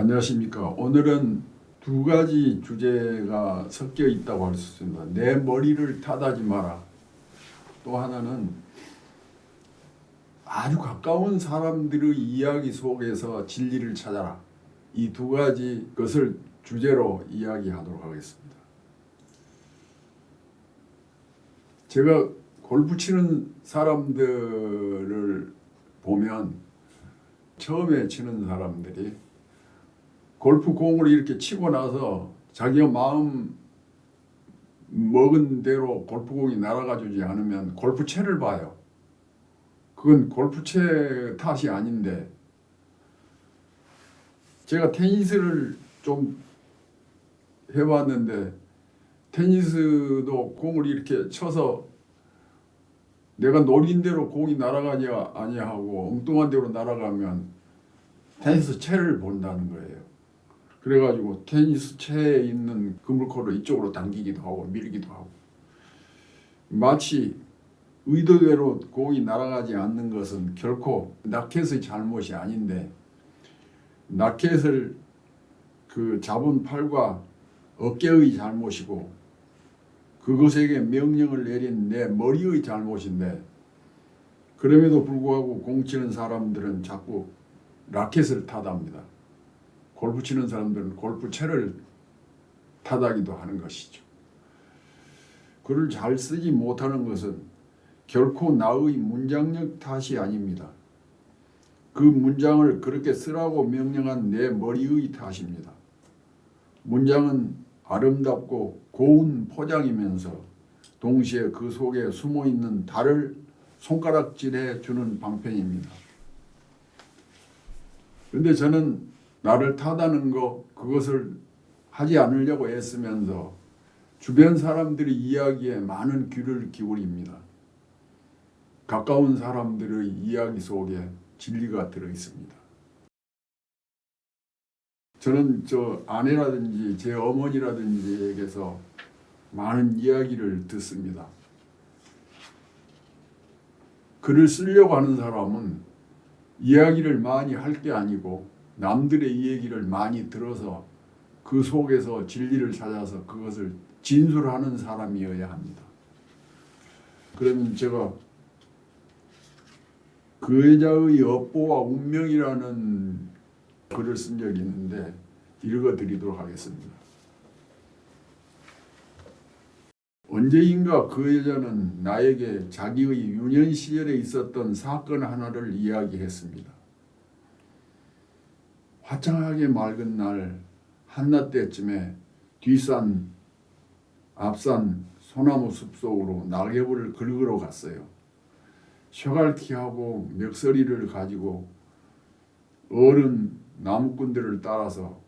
안녕하십니까. 오늘은 두 가지 주제가 섞여 있다고 할 수 있습니다. 내 머리를 탓하지 마라. 또 하나는 아주 가까운 사람들의 이야기 속에서 진리를 찾아라. 이 두 가지 것을 주제로 이야기하도록 하겠습니다. 제가 골프 치는 사람들을 보면 처음에 치는 사람들이 골프 공을 이렇게 치고 나서 자기가 마음 먹은 대로 골프공이 날아가주지 않으면 골프채를 봐요. 그건 골프채 탓이 아닌데, 제가 테니스를 좀 해봤는데 테니스도 공을 이렇게 쳐서 내가 노린 대로 공이 날아가지 아니하고 엉뚱한 대로 날아가면 테니스 채를 본다는 거예요. 그래가지고 테니스 채에 있는 그물코를 이쪽으로 당기기도 하고 밀기도 하고, 마치 의도대로 공이 날아가지 않는 것은 결코 라켓의 잘못이 아닌데, 라켓을 잡은 팔과 어깨의 잘못이고 그것에게 명령을 내린 내 머리의 잘못인데, 그럼에도 불구하고 공 치는 사람들은 자꾸 라켓을 탓합니다. 골프 치는 사람들은 골프채를 탓하기도 하는 것이죠. 글을 잘 쓰지 못하는 것은 결코 나의 문장력 탓이 아닙니다. 그 문장을 그렇게 쓰라고 명령한 내 머리의 탓입니다. 문장은 아름답고 고운 포장이면서 동시에 그 속에 숨어있는 달을 손가락질해 주는 방편입니다. 그런데 저는 나를 탓하는 그것을 하지 않으려고 애쓰면서 주변 사람들의 이야기에 많은 귀를 기울입니다. 가까운 사람들의 이야기 속에 진리가 들어있습니다. 저는 아내라든지 제 어머니라든지에게서 많은 이야기를 듣습니다. 글을 쓰려고 하는 사람은 이야기를 많이 할 게 아니고 남들의 얘기를 많이 들어서 그 속에서 진리를 찾아서 그것을 진술하는 사람이어야 합니다. 그러면 제가 그 여자의 업보와 운명이라는 글을 쓴 적이 있는데 읽어드리도록 하겠습니다. 언제인가 그 여자는 나에게 자기의 유년 시절에 있었던 사건 하나를 이야기했습니다. 화창하게 맑은 날 한낮 때쯤에 뒷산, 앞산 소나무 숲속으로 낙엽을 긁으러 갔어요. 쇠갈티하고 멱서리를 가지고 어른 나무꾼들을 따라서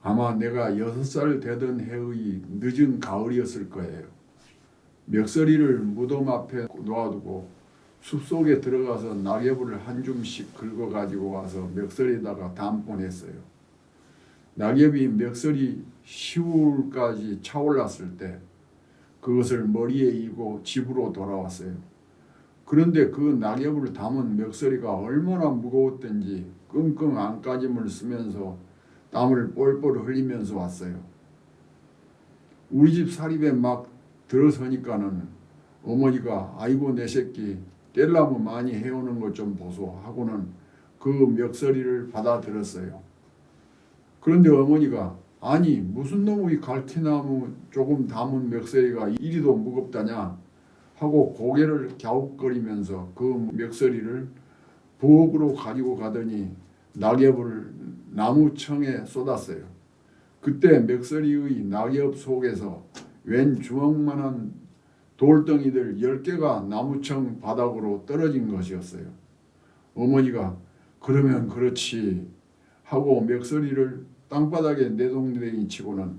아마 내가 6살 되던 해의 늦은 가을이었을 거예요. 멱서리를 무덤 앞에 놓아두고 숲속에 들어가서 낙엽을 한 줌씩 긁어 가지고 와서 멱서리에다가 담곤 했어요. 낙엽이 멱서리 시울까지 차올랐을 때 그것을 머리에 이고 집으로 돌아왔어요. 그런데 그 낙엽을 담은 멱서리가 얼마나 무거웠던지 끙끙 안가짐을 쓰면서 땀을 뻘뻘 흘리면서 왔어요. 우리 집 사립에 막 들어서니까는 어머니가 아이고 내 새끼 뗄나무 많이 해오는 것 좀 보소 하고는 그 멱서리를 받아들었어요. 그런데 어머니가 아니 무슨 놈의 갈퀴나무 조금 담은 멱서리가 이리도 무겁다냐 하고 고개를 갸웃거리면서 그 멱서리를 부엌으로 가지고 가더니 낙엽을 나무청에 쏟았어요. 그때 멱서리의 낙엽 속에서 웬 주먹만한 돌덩이들 10개가 나무청 바닥으로 떨어진 것이었어요. 어머니가 그러면 그렇지 하고 멱서리를 땅바닥에 내동댕이 치고는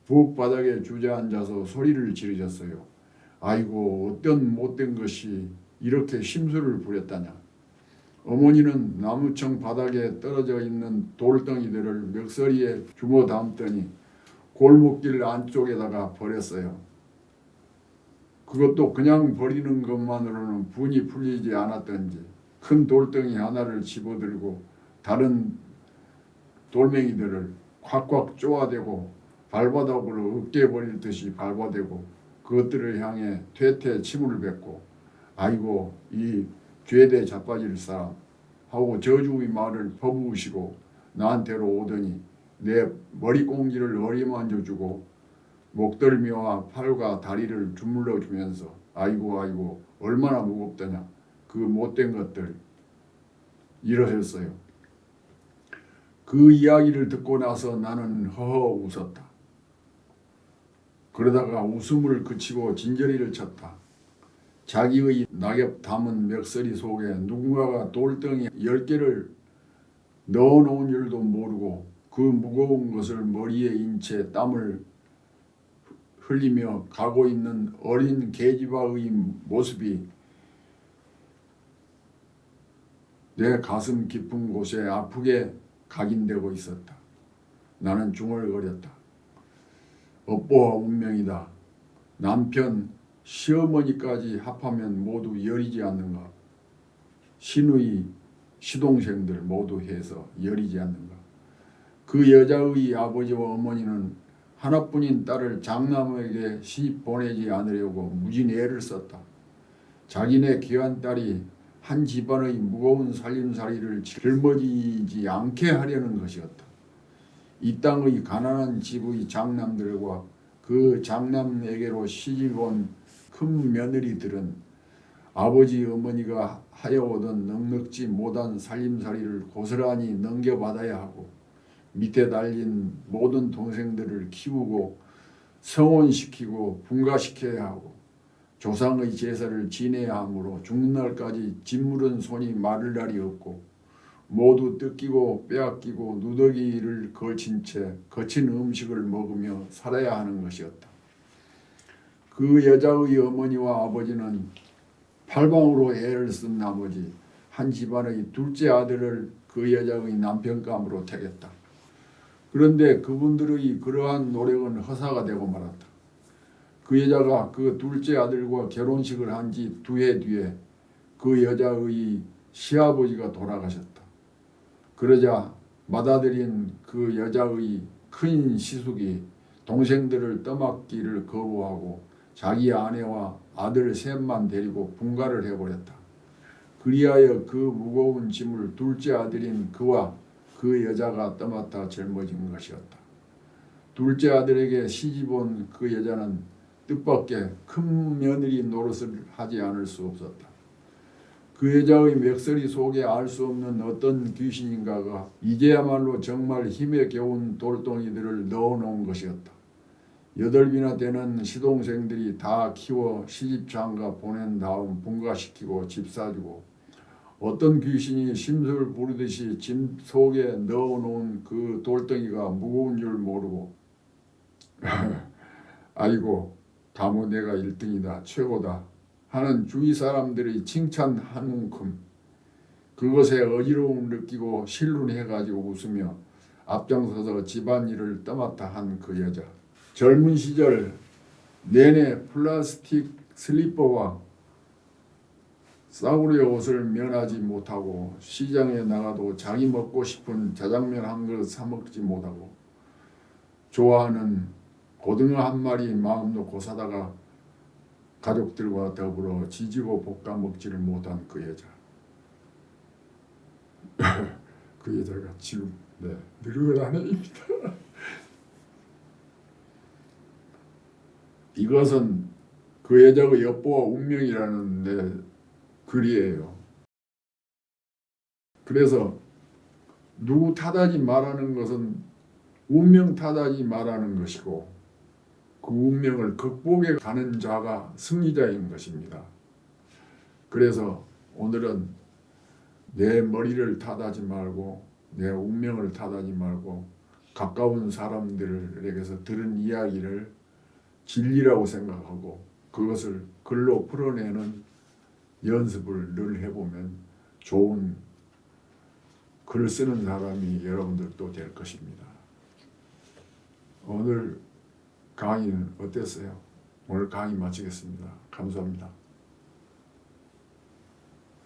부엌 바닥에 주저앉아서 소리를 지르셨어요. 아이고 어떤 못된 것이 이렇게 심술을 부렸다냐. 어머니는 나무청 바닥에 떨어져 있는 돌덩이들을 멱서리에 주워 담더니 골목길 안쪽에다가 버렸어요. 그것도 그냥 버리는 것만으로는 분이 풀리지 않았던지 큰 돌덩이 하나를 집어들고 다른 돌멩이들을 콱콱 쪼아대고 발바닥으로 으깨버릴 듯이 밟아대고 그것들을 향해 퇴퇴 침을 뱉고 아이고 이 죄대 자빠질 사람 하고 저주의 말을 퍼부으시고 나한테로 오더니 내 머리꽁지를 어리만져주고 목덜미와 팔과 다리를 주물러 주면서 아이고 아이고 얼마나 무겁더냐 그 못된 것들 이러셨어요. 그 이야기를 듣고 나서 나는 허허 웃었다. 그러다가 웃음을 그치고 진저리를 쳤다. 자기의 낙엽 담은 멱서리 속에 누군가가 돌덩이 10개를 넣어놓은 줄도 모르고 그 무거운 것을 머리에 인 채 땀을 흘리며 가고 있는 어린 계집아의 모습이 내 가슴 깊은 곳에 아프게 각인되고 있었다. 나는 중얼거렸다. 업보와 운명이다. 남편, 시어머니까지 합하면 모두 열이지 않는가. 신의 시동생들 모두 해서 열이지 않는가. 그 여자의 아버지와 어머니는 하나뿐인 딸을 장남에게 시집 보내지 않으려고 무진 애를 썼다. 자기네 귀한 딸이 한 집안의 무거운 살림살이를 짊어지지 않게 하려는 것이었다. 이 땅의 가난한 집의 장남들과 그 장남에게로 시집온 큰 며느리들은 아버지 어머니가 하여오던 넉넉지 못한 살림살이를 고스란히 넘겨받아야 하고 밑에 달린 모든 동생들을 키우고 성혼시키고 분가시켜야 하고 조상의 제사를 지내야 하므로 죽는 날까지 짓무른 손이 마를 날이 없고 모두 뜯기고 빼앗기고 누더기를 걸친 채 거친 음식을 먹으며 살아야 하는 것이었다. 그 여자의 어머니와 아버지는 팔방으로 애를 쓴 나머지 한 집안의 둘째 아들을 그 여자의 남편감으로 택했다. 그런데 그분들의 그러한 노력은 허사가 되고 말았다. 그 여자가 그 둘째 아들과 결혼식을 한 지 2해 뒤에 그 여자의 시아버지가 돌아가셨다. 그러자 맏아들인 그 여자의 큰 시숙이 동생들을 떠맡기를 거부하고 자기 아내와 아들 셋만 데리고 분가를 해버렸다. 그리하여 그 무거운 짐을 둘째 아들인 그와 그 여자가 떠맡아 짊어진 것이었다. 둘째 아들에게 시집온 그 여자는 뜻밖의 큰 며느리 노릇을 하지 않을 수 없었다. 그 여자의 맥서리 속에 알 수 없는 어떤 귀신인가가 이제야말로 정말 힘에 겨운 돌덩이들을 넣어놓은 것이었다. 8이나 되는 시동생들이 다 키워 시집장가 보낸 다음 분가시키고 집 사주고 어떤 귀신이 심술 부르듯이 짐 속에 넣어놓은 그 돌덩이가 무거운 줄 모르고 아이고 다모 내가 1등이다 최고다 하는 주위 사람들의 칭찬 한 움큼 그것에 어지러움을 느끼고 실눈해가지고 웃으며 앞장서서 집안일을 떠맡아 한 그 여자. 젊은 시절 내내 플라스틱 슬리퍼와 싸구려 옷을 면하지 못하고 시장에 나가도 자기 먹고 싶은 자장면 한 그릇 사 먹지 못하고 좋아하는 고등어 한 마리 마음 놓고 사다가 가족들과 더불어 지지고 볶아 먹지를 못한 그 여자. 그 여자가 지금 늙은 아내입니다. 이것은 그 여자의 엿보와 운명이라는 내 글이에요. 그래서 누구 탓하지 말하는 것은 운명 탓하지 말하는 것이고 그 운명을 극복해 가는 자가 승리자인 것입니다. 그래서 오늘은 내 머리를 탓하지 말고 내 운명을 탓하지 말고 가까운 사람들에게서 들은 이야기를 진리라고 생각하고 그것을 글로 풀어내는 연습을 늘 해보면 좋은 글을 쓰는 사람이 여러분들도 될 것입니다. 오늘 강의는 어땠어요? 오늘 강의 마치겠습니다. 감사합니다.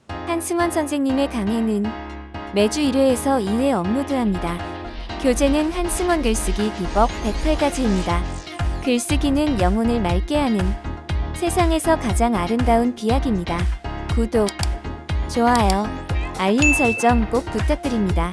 한승원 선생님의 강해는 매주 1회에서 2회 업로드합니다. 교재는 한승원 글쓰기 비법 108가지입니다. 글쓰기는 영혼을 맑게 하는 세상에서 가장 아름다운 비약입니다. 구독, 좋아요, 알림 설정 꼭 부탁드립니다.